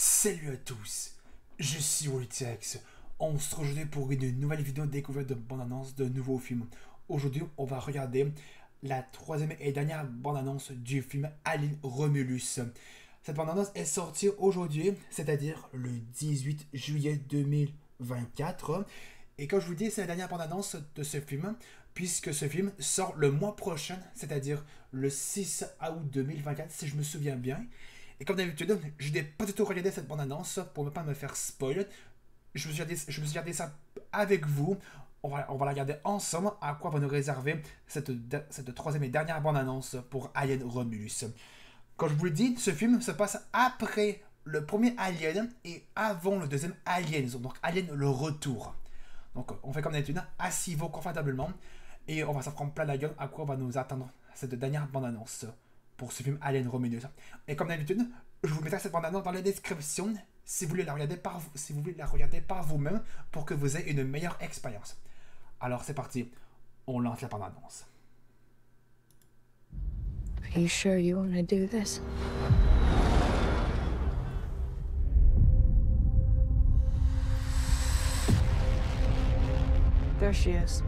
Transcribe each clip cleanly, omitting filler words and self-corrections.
Salut à tous, je suis Woltex. On se retrouve pour une nouvelle vidéo de découverte de bande-annonce de nouveaux films. Aujourd'hui, on va regarder la troisième et dernière bande-annonce du film Alien Romulus. Cette bande-annonce est sortie aujourd'hui, c'est-à-dire le 18 juillet 2024. Et comme je vous dis, c'est la dernière bande-annonce de ce film, puisque ce film sort le mois prochain, c'est-à-dire le 6 août 2024, si je me souviens bien. Et comme d'habitude, je n'ai pas du tout regardé cette bande-annonce pour ne pas me faire spoil. Je me suis regardé ça avec vous. On va la regarder ensemble à quoi va nous réserver cette troisième et dernière bande-annonce pour Alien Romulus. Comme je vous le dis, ce film se passe après le premier Alien et avant le deuxième Alien, donc Alien le retour. Donc on fait comme d'habitude, asseyez-vous confortablement et on va s'en prendre plein la gueule à quoi va nous attendre cette dernière bande-annonce pour ce film Alien Romulus. Et comme d'habitude, je vous mettrai cette bande-annonce dans la description si vous voulez la regarder par vous-même pour que vous ayez une meilleure expérience. Alors c'est parti, on lance la bande-annonce. Are you sure you want to do this? There she is.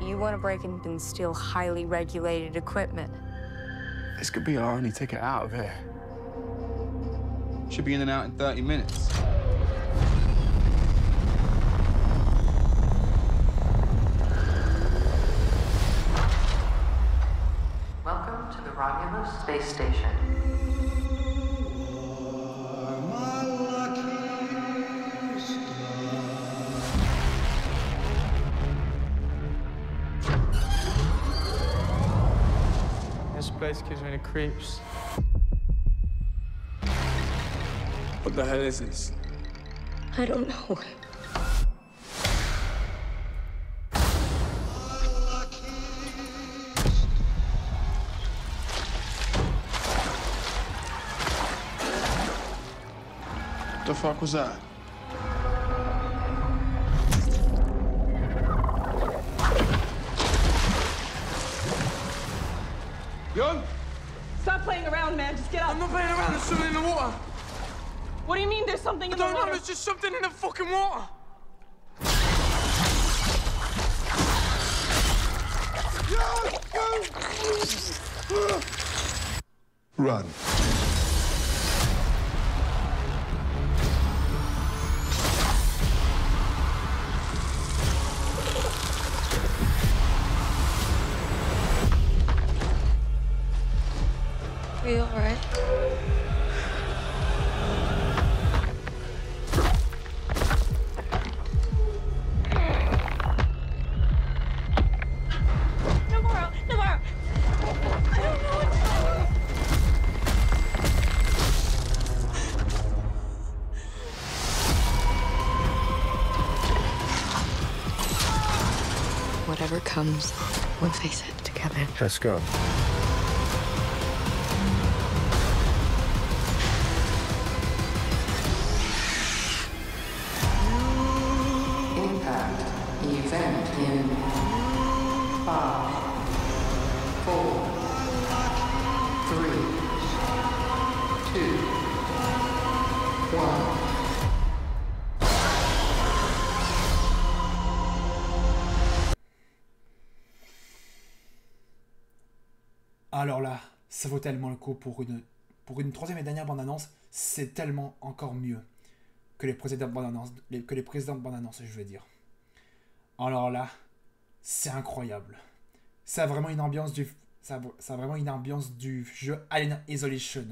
You want to break in and steal highly regulated equipment. This could be our only ticket out of here. Should be in and out in 30 minutes. Welcome to the Romulus Space Station. This place gives me the creeps. What the hell is this? I don't know. What the fuck was that? Young? Stop playing around, man. Just get up. I'm not playing around, there's something in the water. What do you mean there's something in the I don't know, water? there's just something in the fucking water. Run. Are you all right? Navarro! Navarro! I don't know what to do. Whatever comes, we'll face it together. Let's go. Impact event in 5, 4, 3, 2, 1. Alors là, ça vaut tellement le coup pour une troisième et dernière bande-annonce, c'est tellement encore mieux que les précédentes bandes-annonces, je veux dire. Alors là, c'est incroyable. Ça a vraiment une ambiance ça a vraiment une ambiance du jeu Alien Isolation.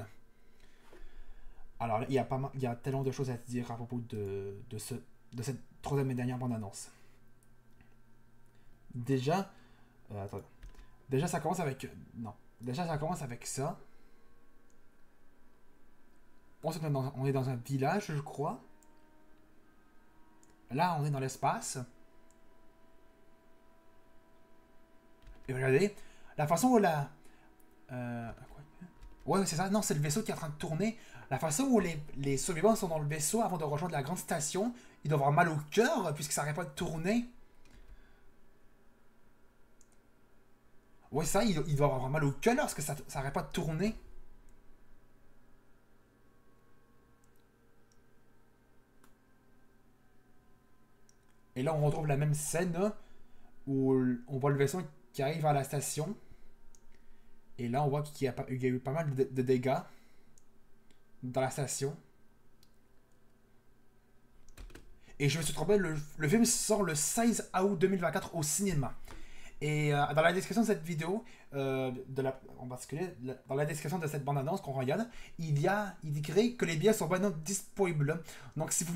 Alors là, il y a tellement de choses à dire à propos de cette troisième et dernière bande-annonce. Déjà, attends. Déjà ça commence avec ça. Ensuite, on est dans un village, je crois. Là, on est dans l'espace. Et regardez, la façon où ouais, c'est ça. Non, c'est le vaisseau qui est en train de tourner. La façon où les survivants sont dans le vaisseau avant de rejoindre la grande station, ils doivent avoir mal au cœur puisque ça n'arrête pas de tourner. Ouais, ça, ils doivent avoir mal au cœur parce que ça n'arrête pas de tourner. Et là, on retrouve la même scène où on voit le vaisseau qui arrive à la station. Et là, on voit qu'il y a eu pas mal de dégâts dans la station. Et je me suis trompé, le film sort le 16 août 2024 au cinéma. Et dans la description de cette vidéo, en particulier, dans la description de cette bande-annonce qu'on regarde, il écrit que les billets sont maintenant disponibles. Donc si vous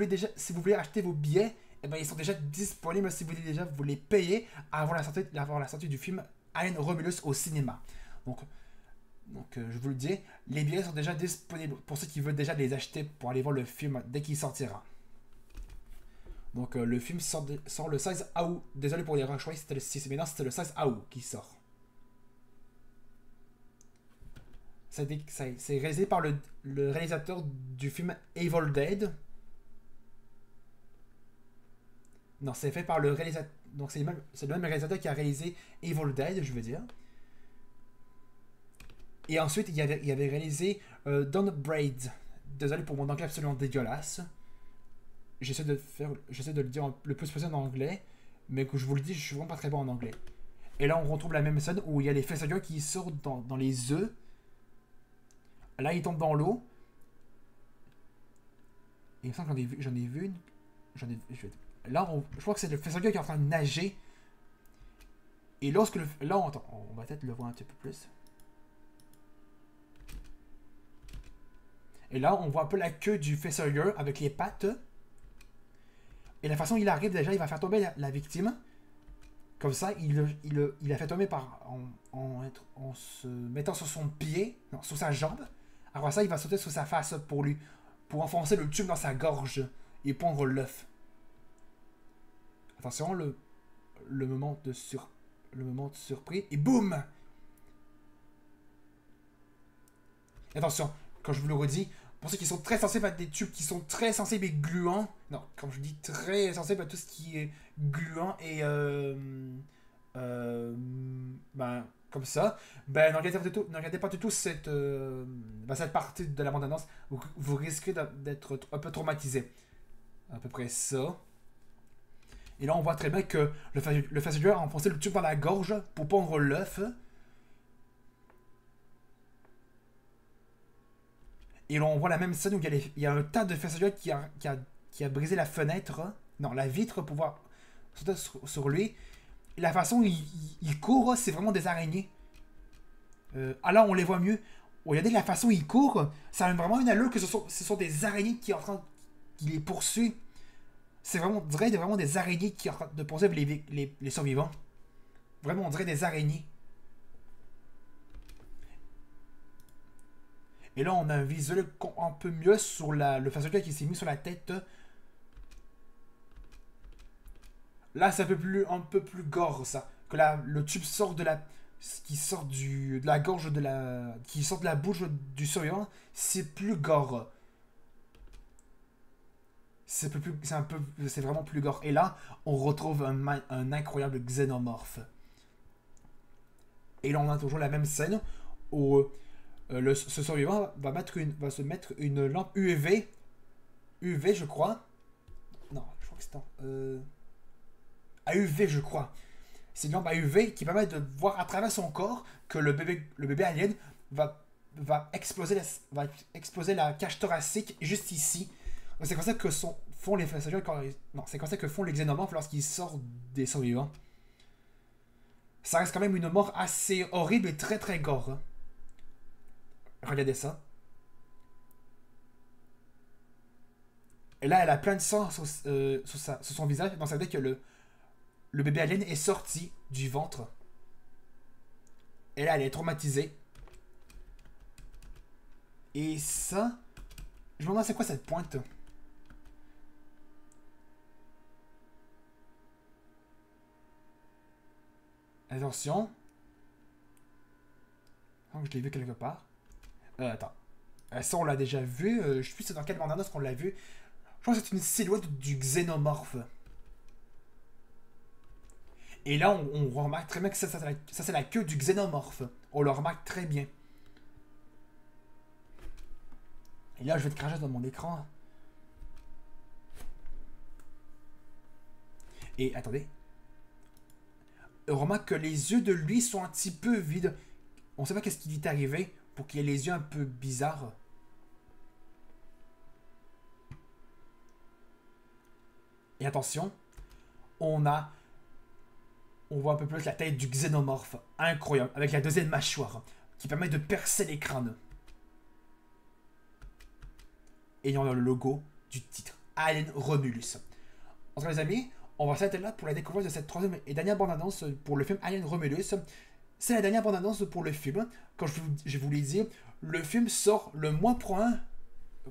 voulez acheter vos billets, eh ben, ils sont déjà disponibles si vous voulez déjà vous les payer avant la sortie du film Alien Romulus au cinéma. Donc je vous le dis, les billets sont déjà disponibles pour ceux qui veulent déjà les acheter pour aller voir le film dès qu'il sortira. Donc le film sort le 16 août. Désolé pour les rechoix, c'était le 6, mais non, c'était le 16 août qui sort. C'est réalisé par le réalisateur du film Evil Dead. Non, c'est fait par le réalisateur. Donc c'est le même réalisateur qui a réalisé Evil Dead, je veux dire. Et ensuite, il avait réalisé Don't Braid. Désolé pour mon anglais absolument dégueulasse. J'essaie de le dire le plus possible en anglais, mais que je vous le dis, je suis vraiment pas très bon en anglais. Et là, on retrouve la même scène où il y a les facehuggers qui sortent dans les œufs. Là, ils tombent dans l'eau. Et il me semble que j'en ai vu une. Là, je crois que c'est le facehugger qui est en train de nager. Et lorsque là, on va peut-être le voir un petit peu plus. Et là, on voit un peu la queue du facehugger avec les pattes. Et la façon dont il arrive, déjà, il va faire tomber la victime. Comme ça, il la fait tomber en se mettant sur son pied, non, sur sa jambe. Après ça, il va sauter sur sa face pour enfoncer le tube dans sa gorge et pondre l'œuf. Attention, le moment de surprise. Et boum! Attention, quand je vous le redis, pour ceux qui sont très sensibles à des tubes qui sont très sensibles et gluants, non, quand je dis très sensibles à tout ce qui est gluant et comme ça, ben ne regardez pas du tout cette partie de la bande-annonce, vous risquez d'être un peu traumatisé. À peu près ça. Et là on voit très bien que le facehugger a enfoncé le tube dans la gorge pour pondre l'œuf. Et là, on voit la même scène où il y a un tas de facehugger qui a brisé la fenêtre, non, la vitre pour pouvoir sauter sur lui. Et la façon il court, c'est vraiment des araignées. Là, on les voit mieux. Regardez la façon il court, ça a vraiment une allure que ce sont des araignées qui les poursuivent. C'est vraiment, on dirait vraiment des araignées qui sont en train de poursuivre les survivants. Vraiment, on dirait des araignées. Et là, on a un visuel un peu mieux sur le facehugger qui s'est mis sur la tête. Là, c'est un peu plus gore, ça. Que le tube sort de la gorge qui sort de la bouche du survivant. C'est plus gore. C'est vraiment plus gore. Et là, on retrouve un incroyable xénomorphe. Et là, on a toujours la même scène où ce survivant va se mettre une lampe UV, je crois. Non, je crois que c'est AUV, je crois. C'est une lampe AUV qui permet de voir à travers son corps que le bébé alien va exploser la cage thoracique juste ici. C'est comme ça que font les facehugers c'est comme ça que font les xénomorphes lorsqu'ils sortent des survivants. Ça reste quand même une mort assez horrible et très très gore. Hein. Regardez ça. Et là, elle a plein de sang sur son visage. Donc ça veut dire que le bébé alien est sorti du ventre. Et là, elle est traumatisée. Et ça... Je me demande c'est quoi cette pointe. Attention. Je l'ai vu quelque part. Attends. Ça, on l'a déjà vu. Je sais plus dans quelle bande-annonce qu'on l'a vu. Je pense que c'est une silhouette du xénomorphe. Et là, on remarque très bien que ça c'est la queue du xénomorphe. On le remarque très bien. Et là, je vais te cracher dans mon écran. Et attendez. Remarque que les yeux de lui sont un petit peu vides. On sait pas qu'est-ce qui lui est arrivé pour qu'il ait les yeux un peu bizarres. Et attention, on voit un peu plus la tête du xénomorphe. Incroyable, avec la deuxième mâchoire qui permet de percer les crânes. Ayant le logo du titre, Alien Romulus. En tout cas les amis, on va s'arrêter là pour la découverte de cette troisième et dernière bande-annonce pour le film Alien Romulus. C'est la dernière bande-annonce pour le film. Comme je vous l'ai dit, le film sort le mois prochain.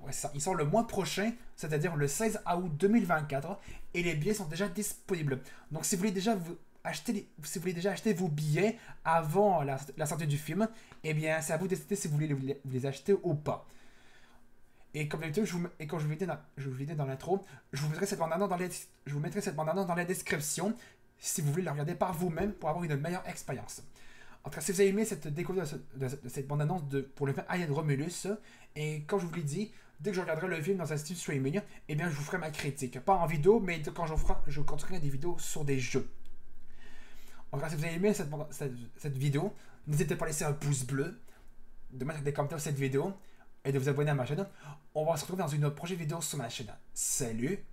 Ouais, ça, il sort le mois prochain, c'est-à-dire le 16 août 2024, et les billets sont déjà disponibles. Donc si vous voulez déjà acheter vos billets avant la sortie du film, eh bien c'est à vous de décider si vous voulez les acheter ou pas. Et comme d'habitude, comme je vous l'ai dit dans l'intro, je vous mettrai cette bande-annonce dans la description si vous voulez la regarder par vous-même pour avoir une meilleure expérience. En tout cas, si vous avez aimé cette découverte de cette bande-annonce pour le film Alien Romulus, et comme je vous l'ai dit, dès que je regarderai le film dans un style streaming, eh bien je vous ferai ma critique. Pas en vidéo, mais quand je continuerai des vidéos sur des jeux. En tout cas, si vous avez aimé cette vidéo, n'hésitez pas à laisser un pouce bleu, de mettre des commentaires sur cette vidéo, et de vous abonner à ma chaîne. On va se retrouver dans une prochaine vidéo sur ma chaîne. Salut!